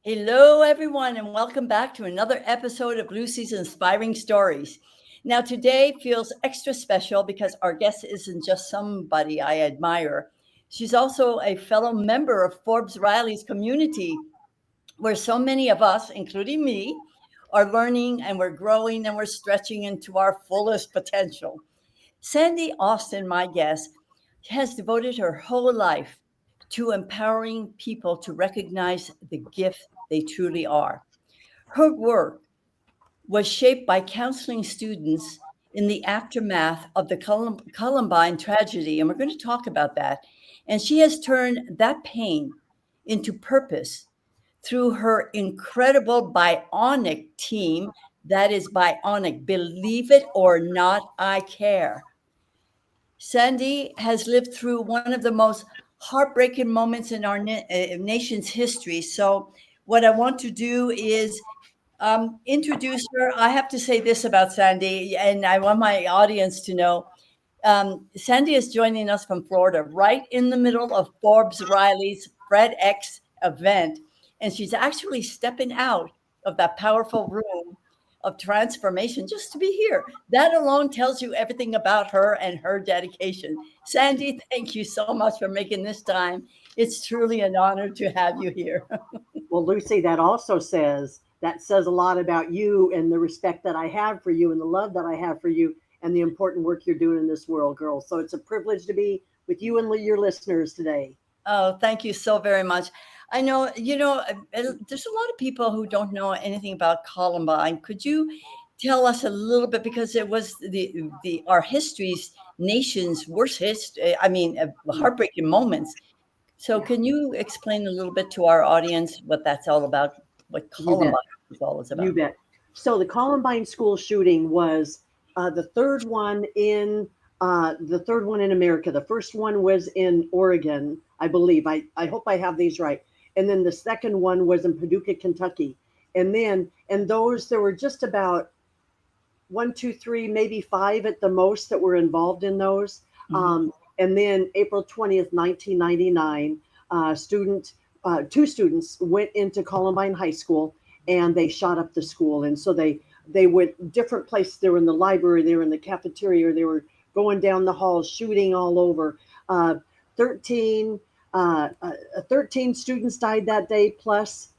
Hello, everyone, and welcome back to another episode of Lucie's Inspiring Stories. Now, today feels extra special because our guest isn't just somebody I admire. She's also a fellow member of Forbes Riley's community, where so many of us, including me, are learning and we're growing and we're stretching into our fullest potential. Sandy Austin, my guest, has devoted her whole life to empowering people to recognize the gift they truly are. Her work was shaped by counseling students in the aftermath of the Columbine tragedy, and we're going to talk about that. And she has turned that pain into purpose through her incredible bionic team. That is bionic. Believe it or not, I care. Sandy has lived through one of the most heartbreaking moments in our nation's history. So, what I want to do is introduce her. I have to say this about Sandy, and I want my audience to know. Sandy is joining us from Florida, right in the middle of Forbes Riley's Fred X event. And she's actually stepping out of that powerful room of transformation just to be here. That alone tells you everything about her and her dedication. Sandy, thank you so much for making this time. It's truly an honor to have you here. Well, Lucy, that says a lot about you and the respect that I have for you and the love that I have for you and the important work you're doing in this world, girl. So it's a privilege to be with you and your listeners today. Oh, thank you so very much. I know, there's a lot of people who don't know anything about Columbine. Could you tell us a little bit because it was the our history's nation's worst history. I mean, heartbreaking moments. So, Yeah, can you explain a little bit to our audience what that's all about? What you bet. Columbine is all is You about? bet. So the Columbine school shooting was the third one in America. The first one was in Oregon, I believe. I hope I have these right. And then the second one was in Paducah, Kentucky. And those there were just about one, two, three, maybe five at the most that were involved in those. Hmm. And then April 20th, 1999, two students went into Columbine High School and they shot up the school. And so they went different places. They were in the library, they were in the cafeteria, they were going down the halls, shooting all over. Uh, 13, 13 students died that day, plus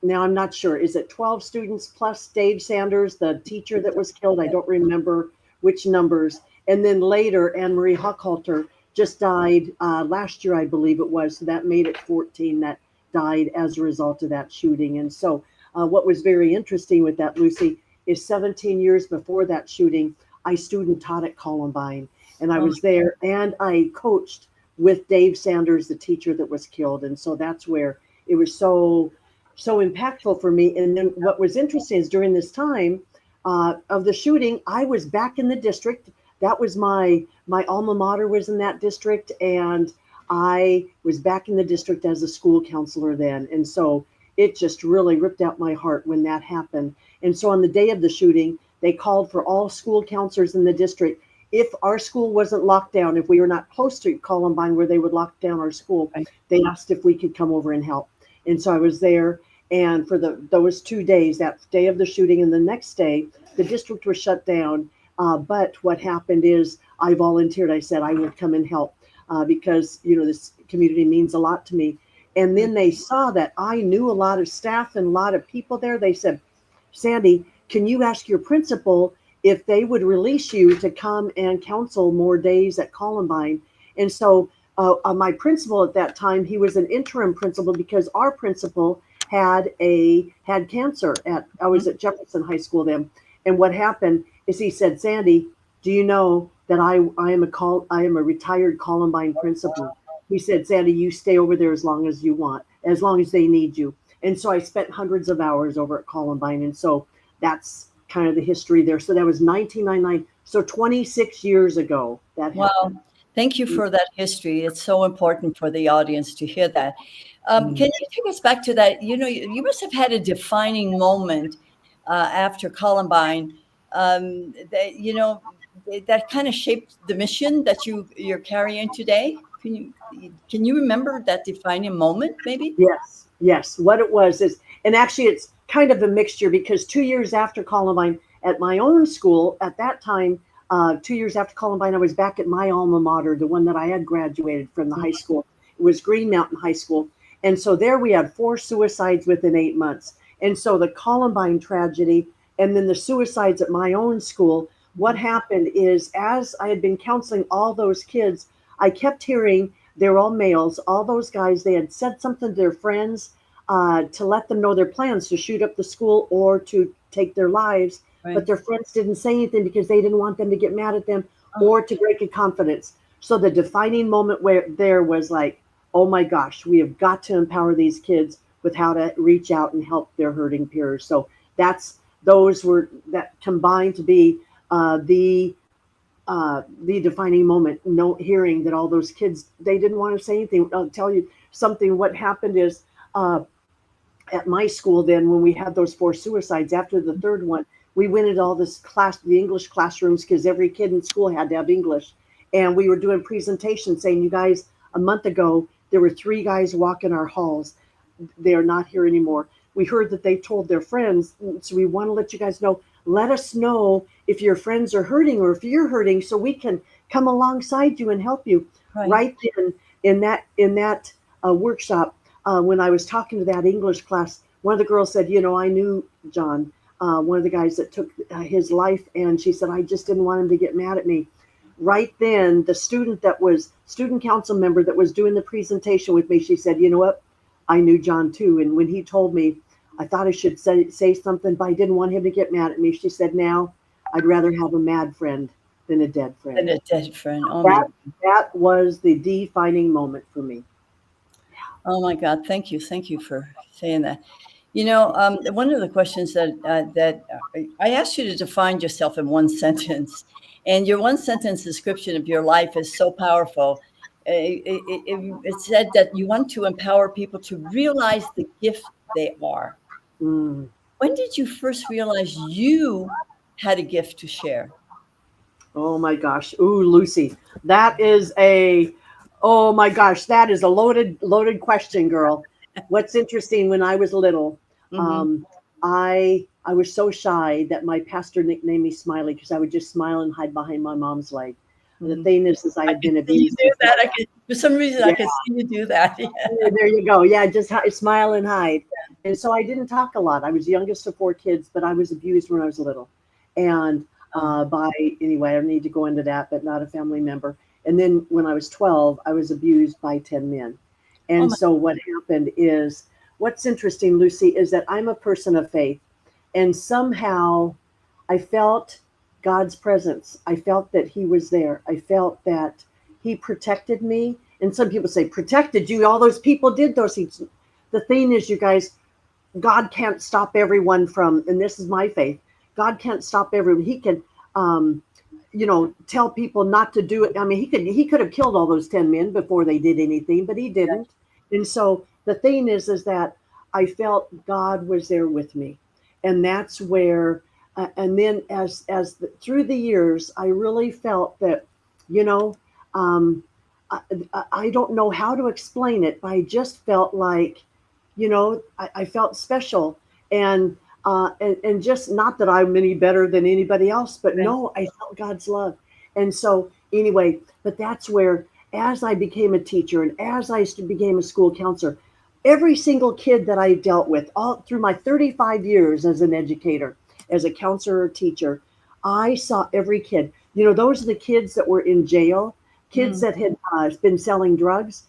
now I'm not sure. Is it 12 students plus Dave Sanders, the teacher that was killed? I don't remember which numbers. And then later, Anne Marie Hochhalter just died last year, I believe it was. So that made it 14 that died as a result of that shooting. And so, what was very interesting with that, Lucy, is 17 years before that shooting, I student taught at Columbine, and I Oh, was there and I coached with Dave Sanders, the teacher that was killed. And so that's where it was so impactful for me. And then what was interesting is during this time of the shooting, I was back in the district. That was my alma mater was in that district, and I was back in the district as a school counselor then. And so it just really ripped out my heart when that happened. And so on the day of the shooting, they called for all school counselors in the district. If our school wasn't locked down, if we were not close to Columbine where they would lock down our school, they asked if we could come over and help. And so I was there. And for those 2 days, that day of the shooting and the next day, the district was shut down. But what happened is I volunteered. I said I would come and help because this community means a lot to me. And then they saw that I knew a lot of staff and a lot of people there. They said, Sandy, can you ask your principal if they would release you to come and counsel more days at Columbine? And so my principal at that time, he was an interim principal because our principal had cancer. I was at Jefferson High School then. And what happened is he said, Sandy, do you know that I am a retired Columbine principal? He said, Sandy, you stay over there as long as you want, as long as they need you. And so I spent hundreds of hours over at Columbine. And so that's kind of the history there. So that was 1999. So 26 years ago that well, happened. thank you for that history. It's so important for the audience to hear that. Can Mm. you take us back to that? You must have had a defining moment after Columbine that that kind of shaped the mission that you're carrying today. can you remember that defining moment, maybe? Yes. What it was is, and actually it's kind of a mixture because 2 years after Columbine, at my own school at that time, 2 years after Columbine, I was back at my alma mater, the one that I had graduated from, the high school. It was Green Mountain High School. And so there we had 4 suicides within 8 months. And so the Columbine tragedy and then the suicides at my own school, what happened is, as I had been counseling all those kids, I kept hearing, they're all males, all those guys, they had said something to their friends to let them know their plans to shoot up the school or to take their lives. Right. But their friends didn't say anything because they didn't want them to get mad at them or to break a confidence. So the defining moment where there was like, oh my gosh, we have got to empower these kids with how to reach out and help their hurting peers. So those were that combined to be the defining moment. Hearing that all those kids, they didn't want to say anything. I'll tell you something. What happened is at my school, then when we had those 4 suicides, after the third one, we went into all this the English classrooms, because every kid in school had to have English, and we were doing presentations saying, you guys, a month ago there were 3 guys walking our halls. They are not here anymore. We heard that they told their friends, so we want to let you guys know. Let us know if your friends are hurting or if you're hurting, so we can come alongside you and help you. Right then, in that workshop, when I was talking to that English class, one of the girls said, I knew John, one of the guys that took his life, and she said, I just didn't want him to get mad at me. Right then, the student council member that was doing the presentation with me, she said, you know what? I knew John too. And when he told me, I thought I should say something, but I didn't want him to get mad at me. She said, now I'd rather have a mad friend than a dead friend. And a dead friend. Oh my God. That was the defining moment for me. Oh my God. Thank you. Thank you for saying that. One of the questions that I asked you to define yourself in one sentence, and your one sentence description of your life is so powerful. It said that you want to empower people to realize the gift they are. When did you first realize you had a gift to share? Oh my gosh. Ooh, Lucie, oh my gosh, that is a loaded question, girl. What's interesting, when I was little, I was so shy that my pastor nicknamed me Smiley, because I would just smile and hide behind my mom's leg. The thing is I had been abused. You do that. For some reason, I could see you do that. Yeah. There you go. Yeah, just smile and hide. And so I didn't talk a lot. I was the youngest of 4 kids, but I was abused when I was little. And anyway, I don't need to go into that, but not a family member. And then when I was 12, I was abused by 10 men. And so what happened is, what's interesting, Lucie, is that I'm a person of faith. And somehow I felt God's presence. I felt that he was there. I felt that he protected me. And some people say, protected you? All those people did those things. The thing is, you guys, God can't stop everyone from, and this is my faith, God can't stop everyone. He can, tell people not to do it. I mean, he could have killed all those 10 men before they did anything, but he didn't. And so the thing is that I felt God was there with me. And that's where, and then through the years, I really felt that, I don't know how to explain it, but I just felt like, I felt special, and just, not that I'm any better than anybody else, but no, I felt God's love. And so anyway, but that's where, as I became a teacher and as I became a school counselor, every single kid that I dealt with all through my 35 years as an educator, as a counselor or teacher, I saw every kid. Those are the kids that were in jail, kids that had been selling drugs,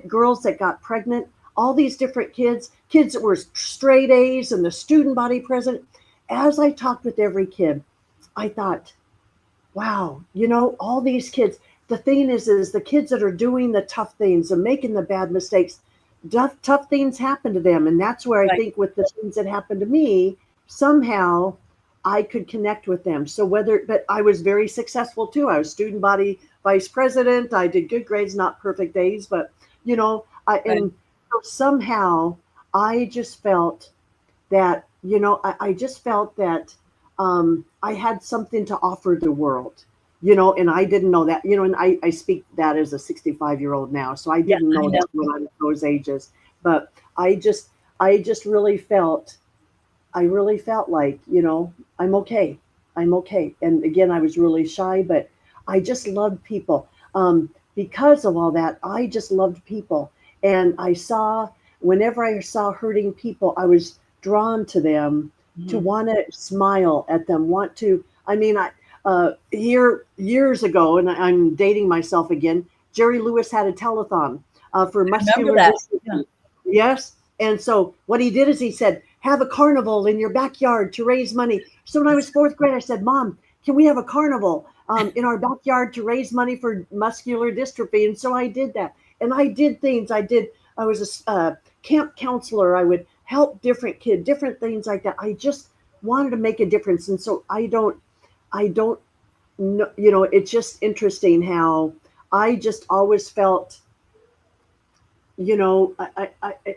girls that got pregnant, all these different kids that were straight A's and the student body president. As I talked with every kid, I thought, wow, all these kids. The thing is the kids that are doing the tough things and making the bad mistakes, tough things happen to them. And that's where I think with the things that happened to me, somehow I could connect with them. But I was very successful too. I was student body vice president. I did good grades, not perfect A's, but and so somehow I just felt that, I just felt that I had something to offer the world. and I didn't know that, and I speak that as a 65-year-old now. So I Yeah, didn't I know know. that when I was those ages, but I just really felt like, I'm okay. I'm okay. And again, I was really shy, but I just loved people. Because of all that, I just loved people. And whenever I saw hurting people, I was drawn to them, to Mhm. want to smile at them, years ago, and I'm dating myself again, Jerry Lewis had a telethon for I remember muscular that. Yeah. dystrophy. Yes. And so what he did is he said, have a carnival in your backyard to raise money. So when I was fourth grade, I said, Mom, can we have a carnival in our backyard to raise money for muscular dystrophy? And so I did that. And I did things. I was a camp counselor. I would help different kids, different things like that. I just wanted to make a difference. And so I don't know, it's just interesting how I just always felt,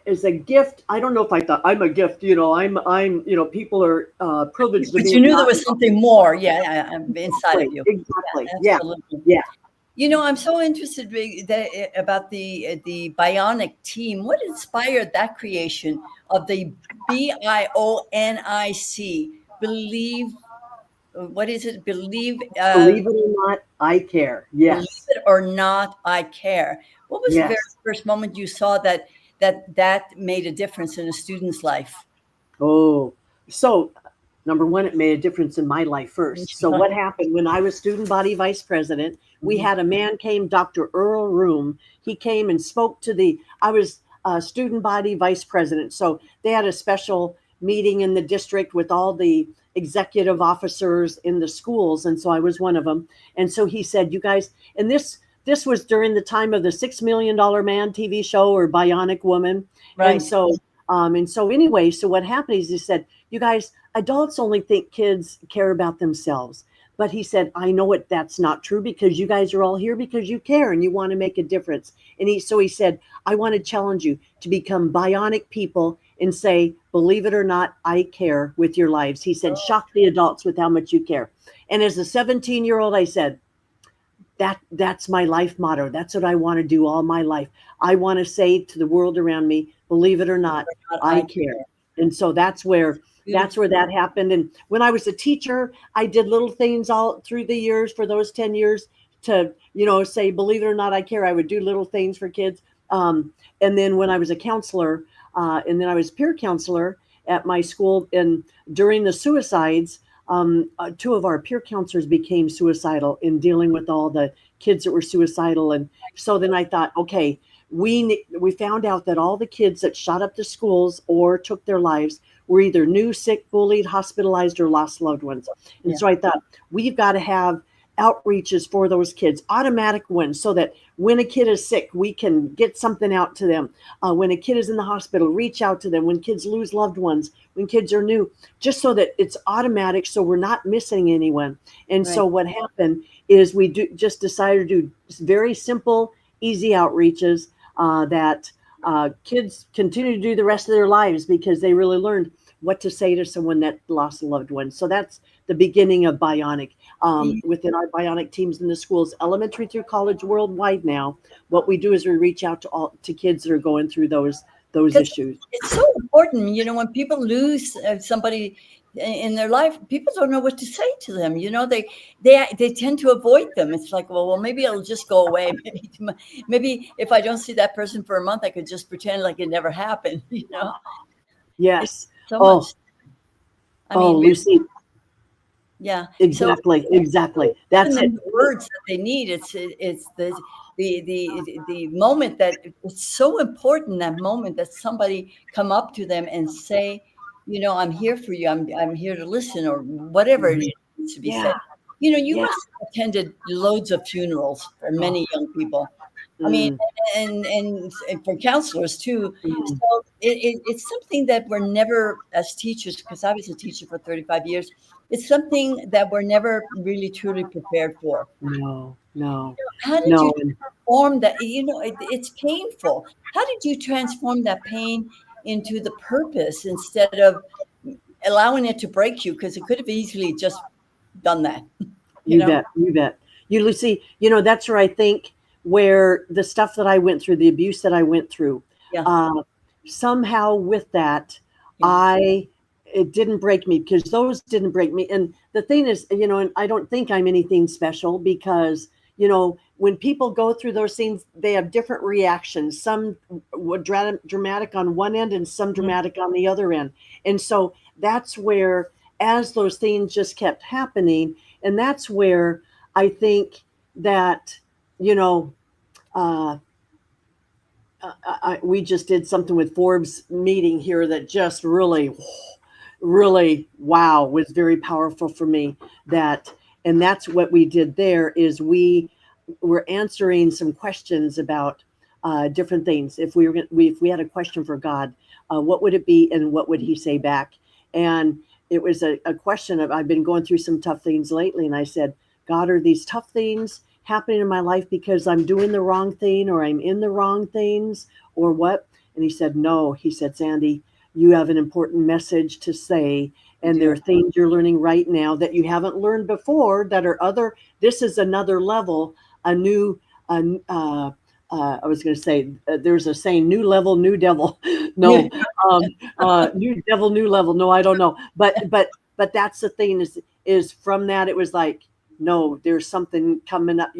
as a gift. I don't know if I thought I'm a gift. People are privileged to But be you in knew there my was something more, yeah, inside of exactly, you. exactly. Yeah, Yeah, absolutely. yeah. I'm so interested about the bionic team. What inspired that creation of the B.I.O.N.I.C? Believe, what is it? Believe it or not, I care. Believe Yes, it or not, I care. What was the very yes. first moment you saw that made a difference in a student's life? Oh, so number one, it made a difference in my life first. So what happened when I was student body vice president? We Mhm. had a man came, Dr. Earl Room. He came and spoke to I was student body vice president. So they had a special meeting in the district with all the executive officers in the schools. And so I was one of them. And so he said, you guys, and this was during the time of the $6 Million Man TV show or Bionic Woman. And Right. so anyway, so what happened is he said, you guys, adults only think kids care about themselves. But he said, I know that's not true because you guys are all here because you care and you want to make a difference. And he said, I want to challenge you to become bionic people and say, believe it or not, I care with your lives. He said, Oh, shock the adults with how much you care. And as a 17-year-old, I said, that's my life motto. That's what I want to do all my life. I want to say to the world around me, believe it or not, God, I care. And so that's beautiful. where that happened. And when I was a teacher, I did little things all through the years for those 10 years to, say, believe it or not, I care. I would do little things for kids. And then when I was a counselor, and then I was peer counselor at my school, and during the suicides, two of our peer counselors became suicidal in dealing with all the kids that were suicidal. And so then I thought, okay, we found out that all the kids that shot up the schools or took their lives were either new, sick, bullied, hospitalized, or lost loved ones. And Yeah. so I thought, we've got to have outreaches for those kids, automatic ones, so that when a kid is sick, we can get something out to them. When a kid is in the hospital, reach out to them. When kids lose loved ones, when kids are new, just so that it's automatic, so we're not missing anyone. And Right. so what happened is just decided to do very simple, easy outreaches that kids continue to do the rest of their lives because they really learned what to say to someone that lost a loved one. So that's the beginning of Bionic. Within our Bionic teams in the schools, elementary through college, worldwide now, what we do is we reach out to kids that are going through those Because issues. it's so important, when people lose somebody in their life, people don't know what to say to them. They tend to avoid them. It's like, well, maybe it'll just go away. Maybe if I don't see that person for a month, I could just pretend like it never happened. It's Yes. so Oh, much. I oh, mean, Lucy. yeah. So Exactly. giving That's them it. the words that they need. It's the moment that it's so important, that moment that somebody come up to them and say, I'm here for you. I'm here to listen, or whatever it Mhm. is needs to be said. Yeah. You Yeah. must have attended loads of funerals for Oh, many young people. I mean, mm, and for counselors too. mm. So it's something that we're never, as teachers, because I was a teacher for 35 years, it's something that we're never really truly prepared for. No, no, How did you no. And transform that? It's painful. How did you transform that pain into the purpose instead of allowing it to break you? Because it could have easily just done that, you you know? bet, you bet. Lucie, that's where I think where the stuff that I went through, the abuse that I went through, Yeah. uh, somehow with that, Yeah. it didn't break me because those didn't break me. And the thing is, and I don't think I'm anything special because, when people go through those things, they have different reactions. Some were dramatic on one end and some Mhm. dramatic on the other end. And so that's where, as those things just kept happening, and that's where I think that, you know, uh, we just did something with Forbes meeting here that just really, really, wow, was very powerful for me. And that's what we did there is we were answering some questions about different things. If we had a question for God, what would it be, and what would He say back? And it was a question of, I've been going through some tough things lately, and I said, God, are these tough things happening in my life because I'm doing the wrong thing, or I'm in the wrong things, or what? And He said, no. He said, Sandy, you have an important message to say, You and there do. are things you're learning right now that you haven't learned before, that are other. This is another level, a new, I was going to say, there's a saying, new level, new devil. No, new devil, new level. No, I don't know. But that's the thing is from that, it was like, no, there's something coming up.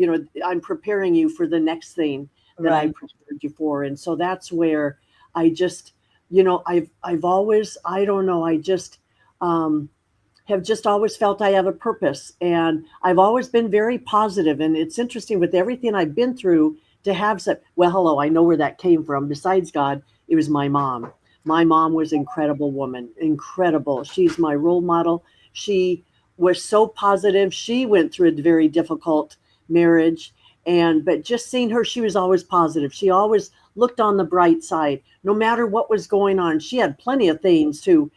I'm preparing you for the next thing that I Right. prepared you for. And so that's where I just, I've always, I don't know, I just, have just always felt I have a purpose, and I've always been very positive. And it's interesting with everything I've been through to have said, well, hello, I know where that came from. Besides God, it was my mom. My mom was an incredible woman, incredible. She's my role model. She was so positive. She went through a very difficult marriage, but just seeing her, she was always positive. She always looked on the bright side, no matter what was going on. She had plenty of things to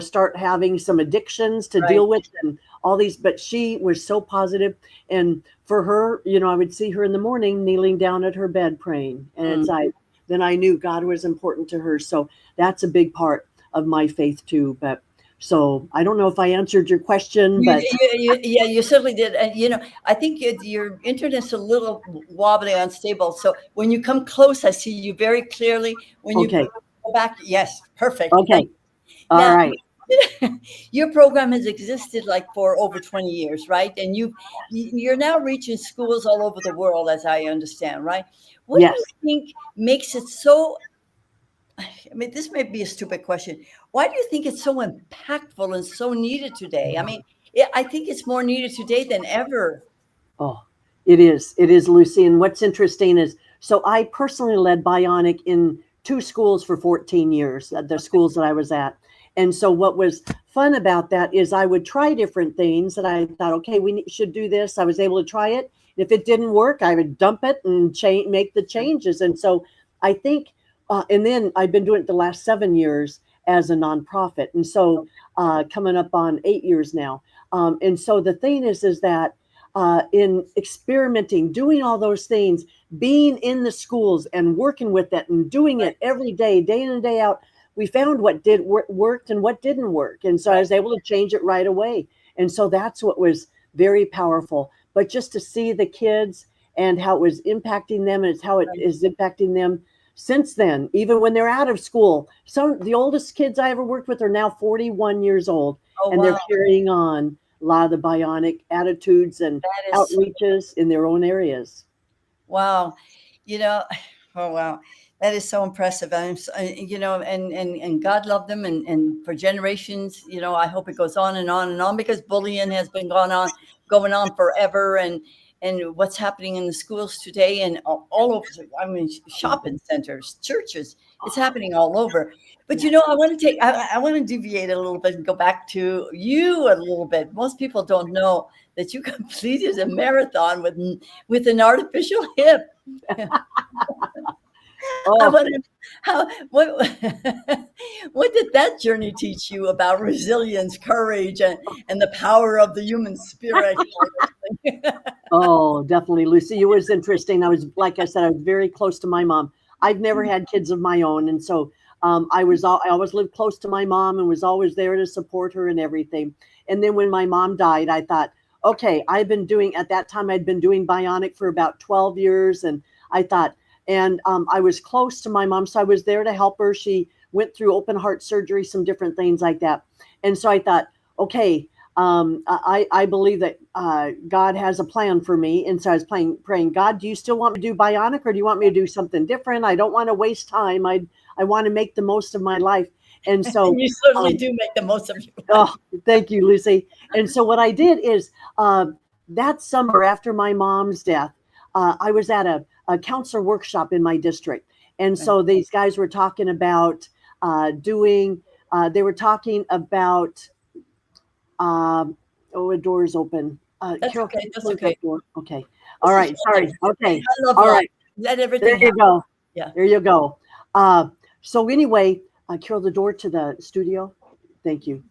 start having some addictions to Right. deal with and all these, but she was so positive. And for her, I would see her in the morning kneeling down at her bed praying. And Mm. then I knew God was important to her. So that's a big part of my faith too. But so I don't know if I answered your question, but Yeah, you certainly did. And, I think your internet's a little wobbly, unstable. So when you come close, I see you very clearly. When you okay. go back, yes, perfect. Thank Okay. you. All Now, right. your program has existed like for over 20 years, right? And you're now reaching schools all over the world, as I understand, right? What do Yes. you think makes it so? I mean, this may be a stupid question. Why do you think it's so impactful and so needed today? I mean, I think it's more needed today than ever. Oh, it is. It is, Lucy. And what's interesting is, so I personally led B.I.O.N.I.C in two schools for 14 years, the schools that I was at. And so what was fun about that is I would try different things and I thought, okay, should do this. I was able to try it. If it didn't work, I would dump it and make the changes. And so I think, and then I've been doing it the last 7 years as a nonprofit. And so coming up on 8 years now. And so the thing is that in experimenting, doing all those things, being in the schools and working with it and doing Right, it every day in and day out, we found what did worked and what didn't work. And so I right, was able to change it right away. And so that's what was very powerful. But just to see the kids and how it was impacting them, and it's how it right. is impacting them since then, even when they're out of school. The oldest kids I ever worked with are now 41 years old, Oh, and they're wow. carrying on a lot of the B.I.O.N.I.C attitudes and That is, outreaches in their own areas. wow. You know, oh, wow. That is so impressive. And God loved them, and for generations, I hope it goes on and on and on, because bullying has been going on forever. And what's happening in the schools today and all over, I mean, shopping centers, churches, it's happening all over. But, Yes. I want to deviate a little bit and go back to you a little bit. Most people don't know that you completed a marathon with an artificial hip. I Oh, wonder how what what did that journey teach you about resilience, courage, and the power of the human spirit? oh, definitely, Lucy. It was interesting. Like I said, I was very close to my mom. I've never had kids of my own, and so I always lived close to my mom and was always there to support her and everything. And then when my mom died, I thought, okay, at that time, I'd been doing bionic for about 12 years. And I thought, and I was close to my mom, so I was there to help her. She went through open heart surgery, some different things like that. And so I thought, okay, I believe that God has a plan for me. And so I was praying, God, do you still want me to do bionic, or do you want me to do something different? I don't want to waste time. I want to make the most of my life. And so And you certainly do make the most of your life. oh, thank you, Lucie. And so what I did is that summer after my mom's death, I was at a counselor workshop in my district. And so these guys were talking about they were talking about, a door's open. That's Carol, okay. can you That's close okay. that door? Okay. This All is right. Sorry. life. Okay. I love All life. right. Let everything There you happen. go. Yeah. There you go. So anyway, Carol, the door to the studio. Thank you.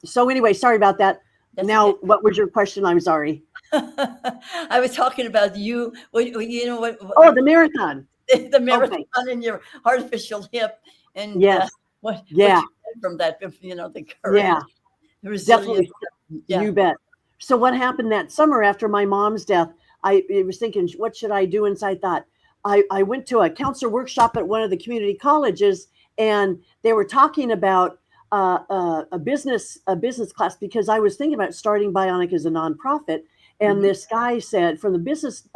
So anyway, sorry about that. That's Now, okay. what was your question? I'm sorry. I was talking about you. You know what? Oh, the marathon. The marathon Okay. and your artificial hip, and Yes. what Yeah. you get from that? The courage, Yeah. the resilience. Definitely. Yeah. You bet. So what happened that summer after my mom's death? I was thinking, what should I do? And so I thought, I went to a counselor workshop at one of the community colleges, and they were talking about a business class, because I was thinking about starting Bionic as a nonprofit. And this guy said from the business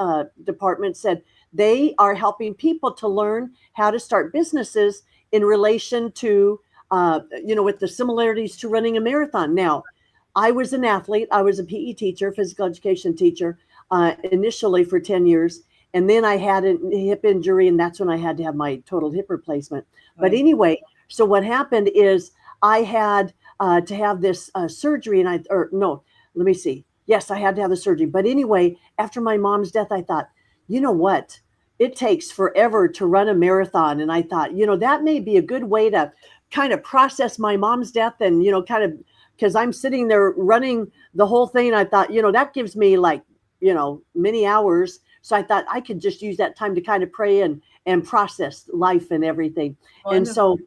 department said they are helping people to learn how to start businesses in relation to with the similarities to running a marathon. Now, I was an athlete. I was a PE teacher, physical education teacher, initially for 10 years. And then I had a hip injury, and that's when I had to have my total hip replacement. But Right. anyway, so what happened is I had to have this surgery, no, let me see. Yes, I had to have the surgery. But anyway, after my mom's death, I thought, you know what? It takes forever to run a marathon. And I thought, that may be a good way to kind of process my mom's death, and, kind of, because I'm sitting there running the whole thing. I thought, that gives me like, many hours. So I thought I could just use that time to kind of pray and process life and everything. And Wonderful. so,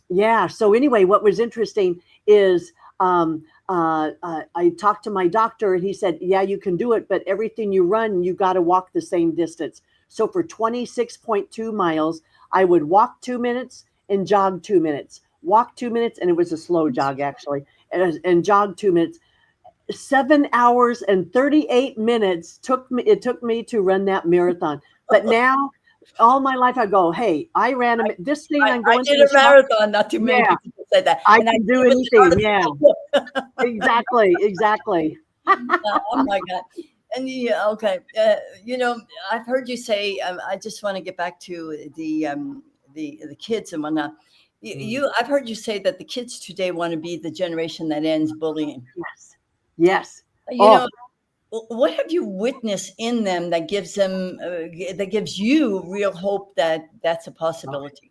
yeah. So anyway, what was interesting is I talked to my doctor, and he said, yeah, you can do it, but everything you run, you got to walk the same distance. So for 26.2 miles, I would walk 2 minutes and jog 2 minutes, walk 2 minutes. And it was a slow jog actually, and jog 2 minutes. 7 hours and 38 minutes it took me to run that marathon. But now all my life I go, hey, I ran this thing, I'm I going did through a this stuff. marathon. Not too many Yeah, people say that, I and I can did do it with an anything. Yeah, artificial hip. exactly. Oh my God. And okay, I've heard you say. I just want to get back to the kids and whatnot. I've heard you say that the kids today want to be the generation that ends bullying. Yes. You Oh, know, what have you witnessed in them that gives you real hope that that's a possibility?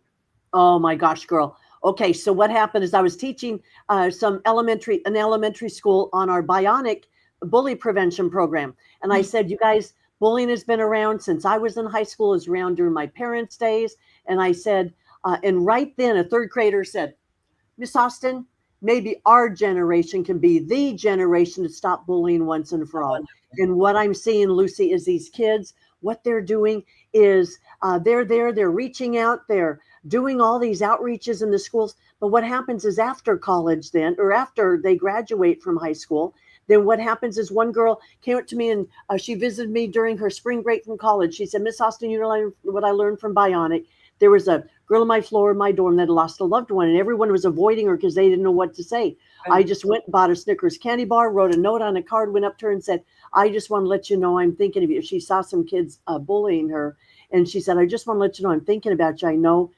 oh my gosh, girl. Okay, so what happened is I was teaching an elementary school on our bionic bully prevention program. And I said, you guys, bullying has been around since I was in high school, is around during my parents' days. And I said, and right then a third grader said, Miss Austin, maybe our generation can be the generation to stop bullying once and for all. And what I'm seeing, Lucie, is these kids, what they're doing is they're reaching out, they're doing all these outreaches in the schools. But what happens is after college, then, or after they graduate from high school, then what happens is one girl came up to me, and she visited me during her spring break from college. She said, Miss Austin, you know what I learned from Bionic? There was a girl on my floor in my dorm that had lost a loved one, and everyone was avoiding her because they didn't know what to say. Right. I just went and bought a Snickers candy bar, wrote a note on a card, went up to her and said, I just want to let you know I'm thinking of you. She saw some kids bullying her, and she said, I just want to let you know I'm thinking about you. I know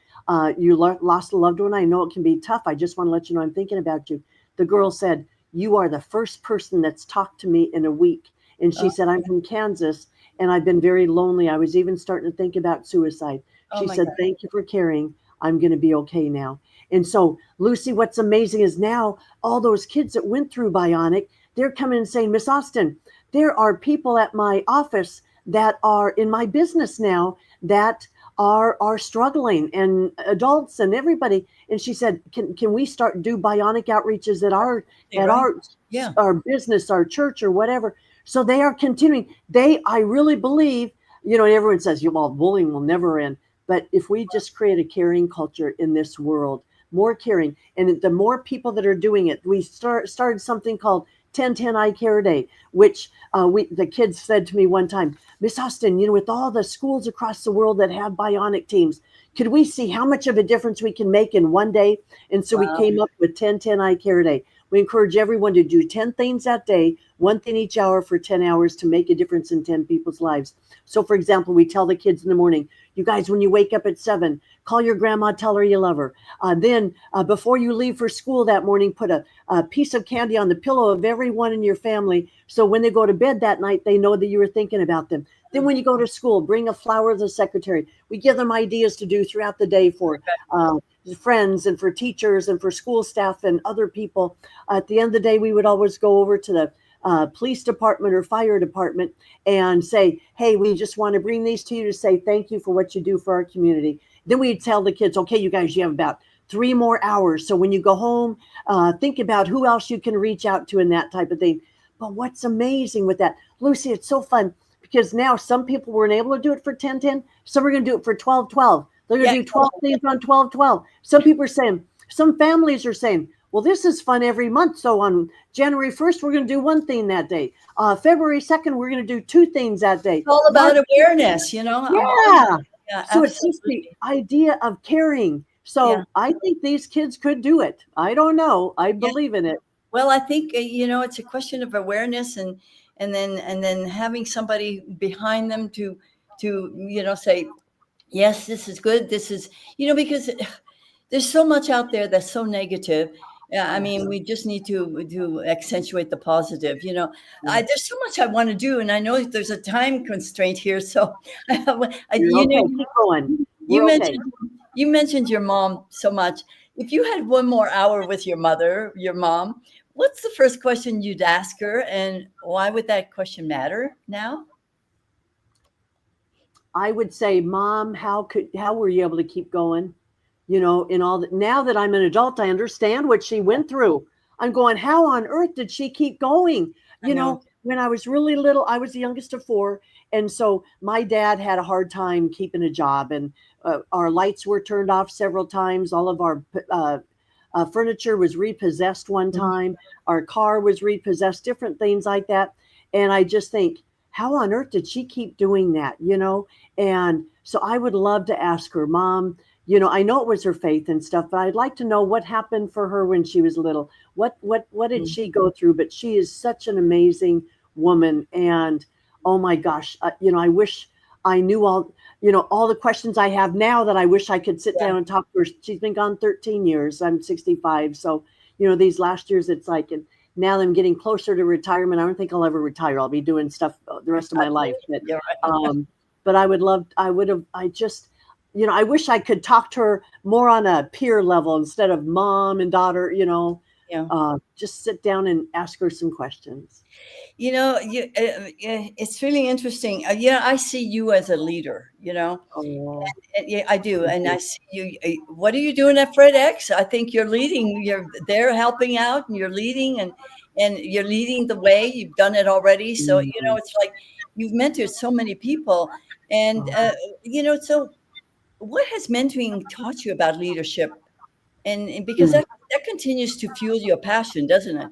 you lost a loved one. I know it can be tough. I just want to let you know I'm thinking about you. The girl said, you are the first person that's talked to me in a week. And she said, I'm from Kansas, and I've been very lonely. I was even starting to think about suicide. Oh She my said, God. thank you for caring. I'm going to be okay now. And so, Lucie, what's amazing is now all those kids that went through Bionic, they're coming and saying, Miss Austin, there are people at my office that are in my business now that are struggling, and adults and everybody. And she said, can we do Bionic outreaches at Right. our Yeah. our business, our church, or whatever? So they are continuing. I really believe, everyone says, well, bullying will never end. But if we just create a caring culture in this world, more caring, and the more people that are doing it, we started something called 1010 I Care Day, which the kids said to me one time, Miss Austin, with all the schools across the world that have bionic teams, could we see how much of a difference we can make in one day? And so we Wow. came up with 1010 I Care Day. We encourage everyone to do 10 things that day, one thing each hour for 10 hours to make a difference in 10 people's lives. So, for example, we tell the kids in the morning, you guys, when you wake up at 7, call your grandma, tell her you love her. Then before you leave for school that morning, put a piece of candy on the pillow of everyone in your family. So when they go to bed that night, they know that you were thinking about them. Then when you go to school, bring a flower to the secretary. We give them ideas to do throughout the day for friends and for teachers and for school staff and other people. At the end of the day, we would always go over to the police department or fire department and say, hey, we just want to bring these to you to say thank you for what you do for our community. Then we'd tell the kids, okay, you guys, you have about 3 more hours. So when you go home, think about who else you can reach out to and that type of thing. But what's amazing with that, Lucie, it's so fun because now some people weren't able to do it for 10-10. Some are going to do it for 12-12. They're going to do 12 things on 12-12. Some people are saying, some families are saying, well, this is fun every month. So on January 1st, we're going to do one thing that day. February 2nd, we're going to do 2 things that day. It's all about awareness, Yeah. Yeah, So it's just the idea of caring. So I think these kids could do it. I don't know. I believe in it. Well, I think it's a question of awareness and then having somebody behind them to say, yes, this is good. This is because there's so much out there that's so negative. I mean, we just need to accentuate the positive. There's so much I want to do, and I know there's a time constraint here. So, Keep going. You mentioned your mom so much. If you had one more hour with your mom, what's the first question you'd ask her, and why would that question matter now? I would say, Mom, how were you able to keep going? In all that. Now that I'm an adult, I understand what she went through. I'm going, how on earth did she keep going? When I was really little, I was the youngest of 4. And so my dad had a hard time keeping a job, and our lights were turned off several times. All of our furniture was repossessed one time. Our car was repossessed, different things like that. And I just think, how on earth did she keep doing that? And so I would love to ask her, Mom, I know it was her faith and stuff, but I'd like to know what happened for her when she was little. What did she go through? But she is such an amazing woman. And oh my gosh, I wish I knew all the questions I have now that I wish I could sit down and talk to her. She's been gone 13 years. I'm 65. So, these last years, it's like, and now that I'm getting closer to retirement, I don't think I'll ever retire. I'll be doing stuff the rest of my life. But I wish I could talk to her more on a peer level instead of mom and daughter, just sit down and ask her some questions. It's really interesting. I see you as a leader, Oh, Yeah, I do. And I see you. What are you doing at Fred X? I think you're leading. You're there helping out, and you're leading, and you're leading the way. You've done it already. So, it's like you've mentored so many people. And, so what has mentoring taught you about leadership? And because that continues to fuel your passion, doesn't it?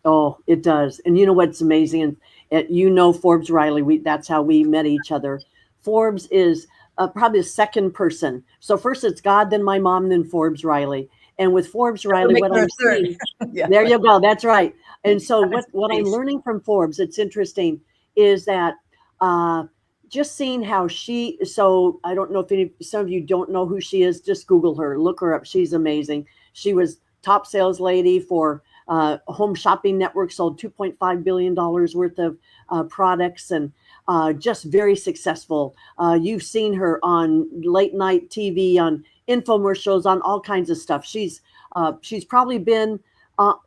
Oh, it does. And you know what's amazing? And Forbes Riley, that's how we met each other. Forbes is probably the second person. So first it's God, then my mom, then Forbes Riley. And with Forbes Riley, what I'm seeing, there you go. That's right. And so what I'm learning from Forbes, it's interesting, is that just seeing how so I don't know if some of you don't know who she is, just Google her, look her up. She's amazing. She was top sales lady for Home Shopping Network, sold $2.5 billion worth of products, and just very successful. You've seen her on late night TV, on infomercials, on all kinds of stuff. She's probably been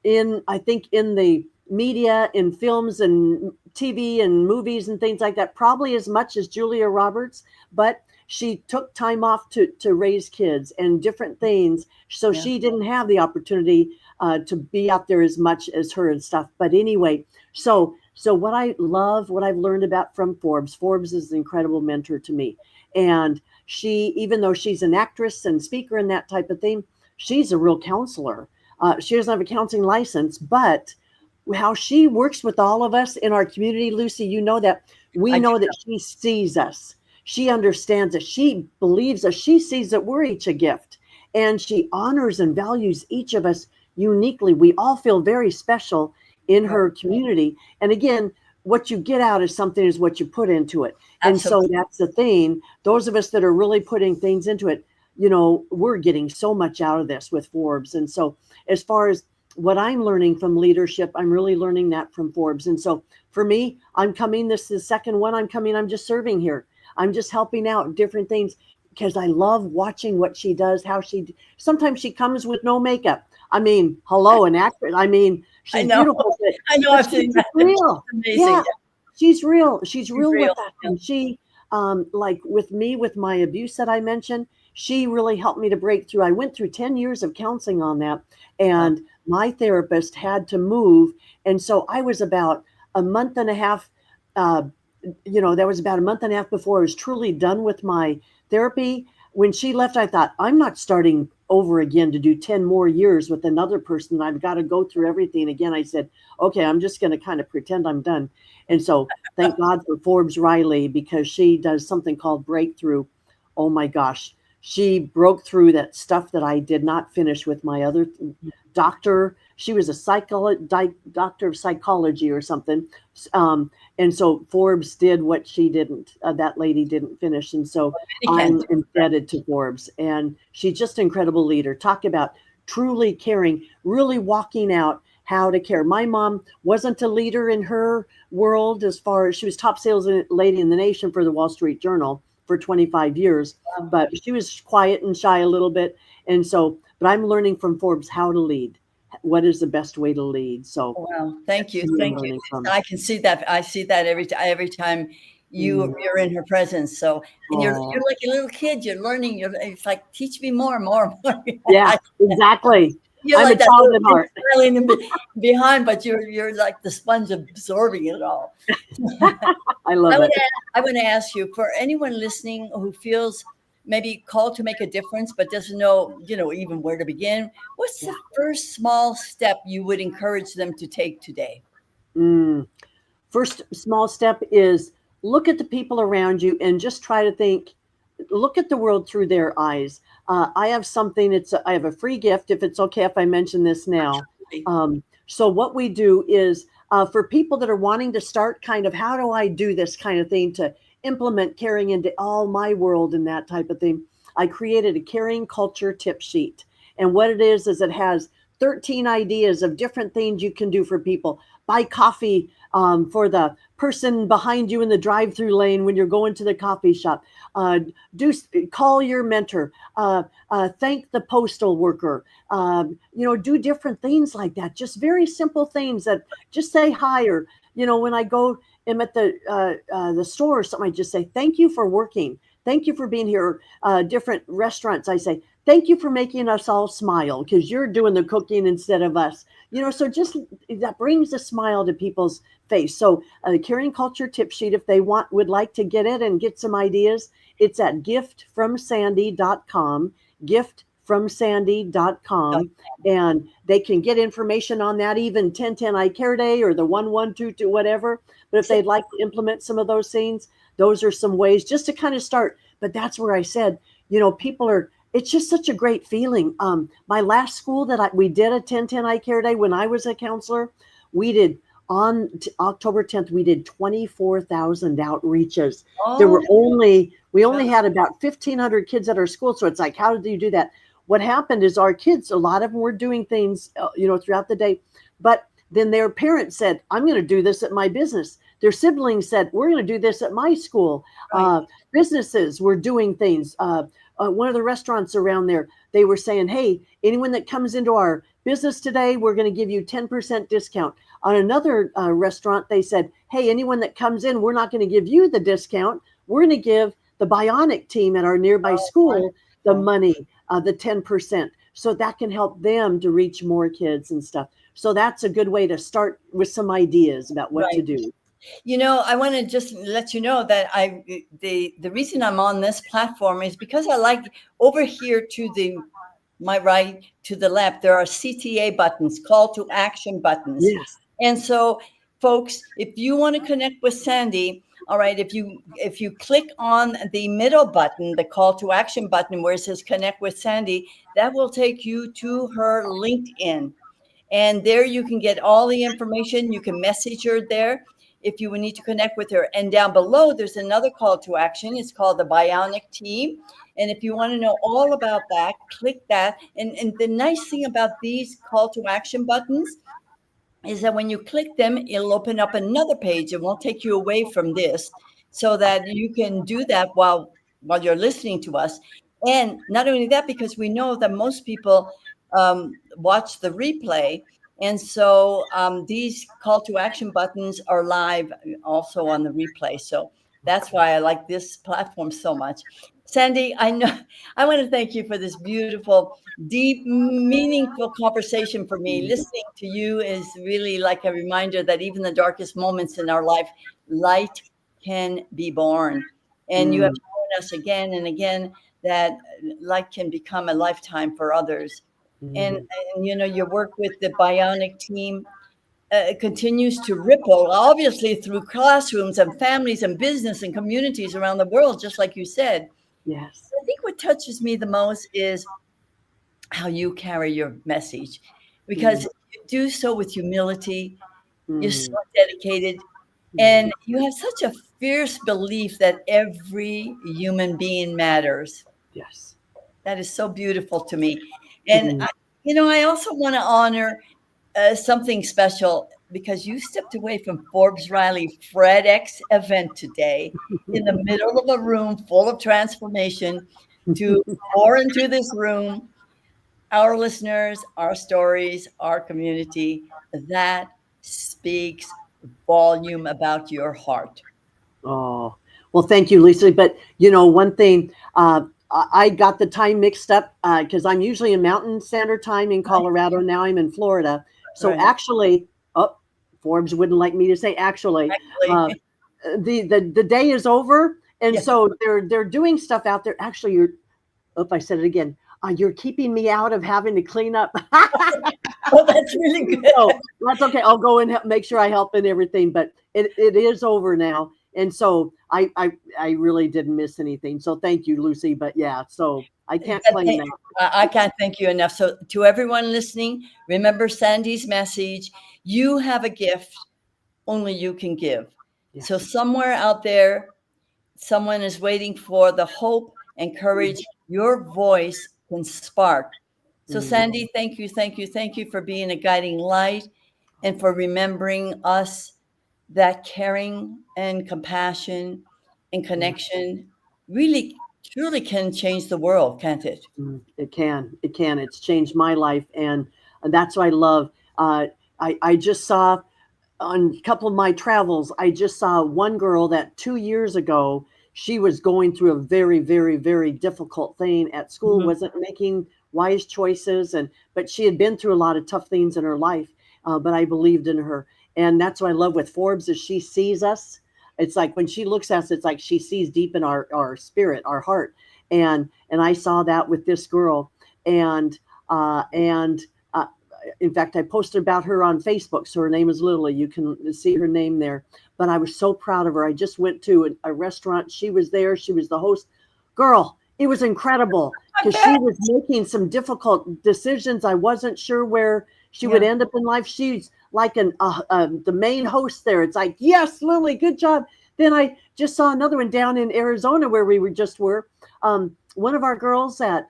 in the media, in films and TV and movies and things like that, probably as much as Julia Roberts, but she took time off to raise kids and different things. So she didn't have the opportunity to be out there as much as her and stuff. But anyway, so So what I love, what I've learned about from Forbes is an incredible mentor to me. And she, even though she's an actress and speaker and that type of thing, she's a real counselor. She doesn't have a counseling license, but how she works with all of us in our community, Lucie, you know that we know that she sees us. She understands us. She believes us. She sees that we're each a gift, and she honors and values each of us uniquely. We all feel very special in her community. And again, what you get out of something is what you put into it. And so that's the thing. Those of us that are really putting things into it, you know, we're getting so much out of this with Forbes. And so as far as what I'm learning from leadership, I'm really learning that from Forbes. And so for me, I'm coming, this is the second one I'm coming, I'm just serving here. I'm just helping out different things because I love watching what she does, how she, sometimes she comes with no makeup. I mean, hello, an actress. I mean, she's beautiful. I know. I've seen that. Real. Amazing. Yeah, she's real. She's real with that. And she, like with me, with my abuse that I mentioned, she really helped me to break through. I went through 10 years of counseling on that. And my therapist had to move. And so I was about a month and a half, you know, that was about a month and a half before I was truly done with my therapy. When she left, I thought, I'm not starting over again to do 10 more years with another person. I've got to go through everything again. I said, okay, I'm just going to kind of pretend I'm done. And so thank God for Forbes Riley, because she does something called breakthrough. Oh my gosh. She broke through that stuff that I did not finish with my other doctor. She was a doctor of psychology or something. And so Forbes did what she didn't, that lady didn't finish. And so I'm indebted to Forbes. And she's just an incredible leader. Talk about truly caring, really walking out how to care. My mom wasn't a leader in her world as far as she was top sales lady in the nation for the Wall Street Journal for 25 years, but she was quiet and shy a little bit. And so, but I'm learning from Forbes how to lead. What is the best way to lead? So, wow, thank you, thank you. I can see that. I see that every time you're in her presence. So, and you're like a little kid. You're learning. It's like, teach me more. Yeah, exactly. You're I'm like a that child at heart. behind, but you're like the sponge absorbing it all. I love it. I want to ask you, for anyone listening who feels maybe called to make a difference, but doesn't know, you know, even where to begin, what's the first small step you would encourage them to take today? First small step is look at the people around you and just try to think, look at the world through their eyes. I have something, I have a free gift, if it's okay if I mention this now. So what we do is for people that are wanting to start kind of, how do I do this kind of thing to implement caring into all my world and that type of thing, I created a caring culture tip sheet. And what it is it has 13 ideas of different things you can do for people. Buy coffee for the person behind you in the drive-through lane when you're going to the coffee shop. Call your mentor. Thank the postal worker. You know, do different things like that. Just very simple things that just say hi, or you know, when I am at the store or something, I just say thank you for working. Thank you for being here. Different restaurants, I say, thank you for making us all smile because you're doing the cooking instead of us. You know, so just that brings a smile to people's face. So the Caring Culture Tip Sheet, if they would like to get it and get some ideas, it's at giftfromsandy.com, giftfromsandy.com. And they can get information on that, even 1010 I Care Day or the 1122, whatever. But if they'd like to implement some of those things, those are some ways just to kind of start. But that's where I said, you know, it's just such a great feeling. My last school that we did a 1010 I Care Day when I was a counselor, we did on October 10th, we did 24,000 outreaches. We only had about 1,500 kids at our school. So it's like, how did you do that? What happened is our kids, a lot of them were doing things, you know, throughout the day, but then their parents said, I'm going to do this at my business. Their siblings said, we're going to do this at my school. Right. Businesses were doing things. One of the restaurants around there, they were saying, hey, anyone that comes into our business today, we're going to give you 10% discount. On another restaurant, they said, hey, anyone that comes in, we're not going to give you the discount. We're going to give the B.I.O.N.I.C team at our nearby school the money, the 10%. so that can help them to reach more kids and stuff. So that's a good way to start with some ideas about what to Right. do. I want to just let you know that the reason I'm on this platform is because I like over here to my right to the left, there are CTA buttons, call to action buttons. Yes. And so, folks, if you want to connect with Sandy, all right, if you click on the middle button, the call to action button where it says connect with Sandy, that will take you to her LinkedIn. And there you can get all the information. You can message her there if you would need to connect with her. And down below, there's another call to action. It's called the Bionic Team. And if you want to know all about that, click that. And the nice thing about these call to action buttons is that when you click them, it'll open up another page. It won't take you away from this, so that you can do that while you're listening to us. And not only that, because we know that most people watch the replay. And so these call to action buttons are live also on the replay. So that's why I like this platform so much. Sandy, I know I want to thank you for this beautiful, deep, meaningful conversation for me. Listening to you is really like a reminder that even the darkest moments in our life, light can be born. And you have Mm, shown us again and again that light can become a lifetime for others. And, mm, and your work with the Bionic Team continues to ripple, obviously through classrooms and families and business and communities around the world, just like you said. yes. I think what touches me the most is how you carry your message, because Mm, you do so with humility. You're so mm, dedicated, mm, and you have such a fierce belief that every human being matters. yes. That is so beautiful to me. And Mm, I also want to honor something special, because you stepped away from Forbes Riley FredX event today in the middle of a room full of transformation to pour into this room our listeners, our stories, our community. That speaks volume about your heart. oh, well, thank you, Lisa. But one thing, I got the time mixed up because I'm usually in Mountain Standard Time in Right, Colorado. Now I'm in Florida. So right. actually, oh, Forbes wouldn't like me to say actually. Uh, Actually, the day is over, and yeah. so they're doing stuff out there. Actually, I said it again. You're keeping me out of having to clean up. Oh, that's really good. So that's okay. I'll go and make sure I help and everything. But it is over now, and so I really didn't miss anything. So thank you, Lucy. But yeah, so I can't claim that. I can't thank you enough. So, to everyone listening, remember Sandy's message. You have a gift only you can give. So, Yes. somewhere out there, someone is waiting for the hope and courage your voice can spark. So, Mm, Sandy, thank you, thank you, thank you for being a guiding light and for remembering us that caring and compassion and mm, connection really, truly can change the world, can't it? it can. It can. It's changed my life, and that's what I love. Uh, I just saw on a couple of my travels, I just saw one girl that 2 years ago, she was going through a very, very, very difficult thing at school, Mhm. wasn't making wise choices, but she had been through a lot of tough things in her life. But I believed in her, and that's what I love with Forbes is she sees us. It's like when she looks at us, it's like she sees deep in our spirit, our heart, and I saw that with this girl, and in fact, I posted about her on Facebook. So her name is Lily. You can see her name there. But I was so proud of her. I just went to a restaurant. She was there. She was the host. Girl, it was incredible I because she bet. was making some difficult decisions. I wasn't sure where she would Yeah. end up in life. She's like the main host there. It's like, yes, Lily, good job. Then I just saw another one down in Arizona where we were. One of our girls that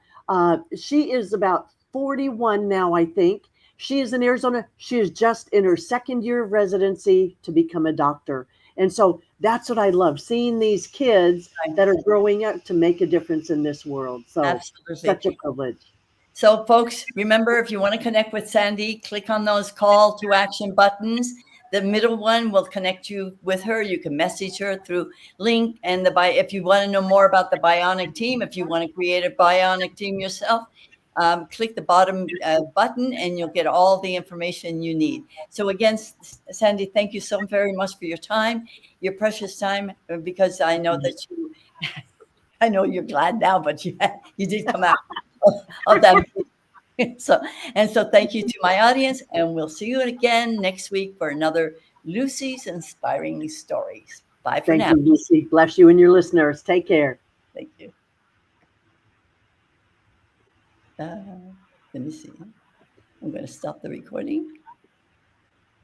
she is about 41 now, I think. She is in Arizona. She is just in her second year of residency to become a doctor. And so that's what I love, seeing these kids that are growing up to make a difference in this world. So such a Absolutely. privilege. So, folks, remember, if you want to connect with Sandy, click on those call to action buttons. The middle one will connect you with her. You can message her through link. And if you want to know more about the Bionic Team, if you want to create a Bionic Team yourself, click the bottom button and you'll get all the information you need. So again, Sandy, thank you so very much for your time, your precious time, because I know that I know you're glad now, but you did come out of that. So thank you to my audience, and we'll see you again next week for another Lucie's Inspiring Stories. Bye for now. Thank you, Lucie. Bless you and your listeners. Take care. Thank you. Let me see. I'm going to stop the recording.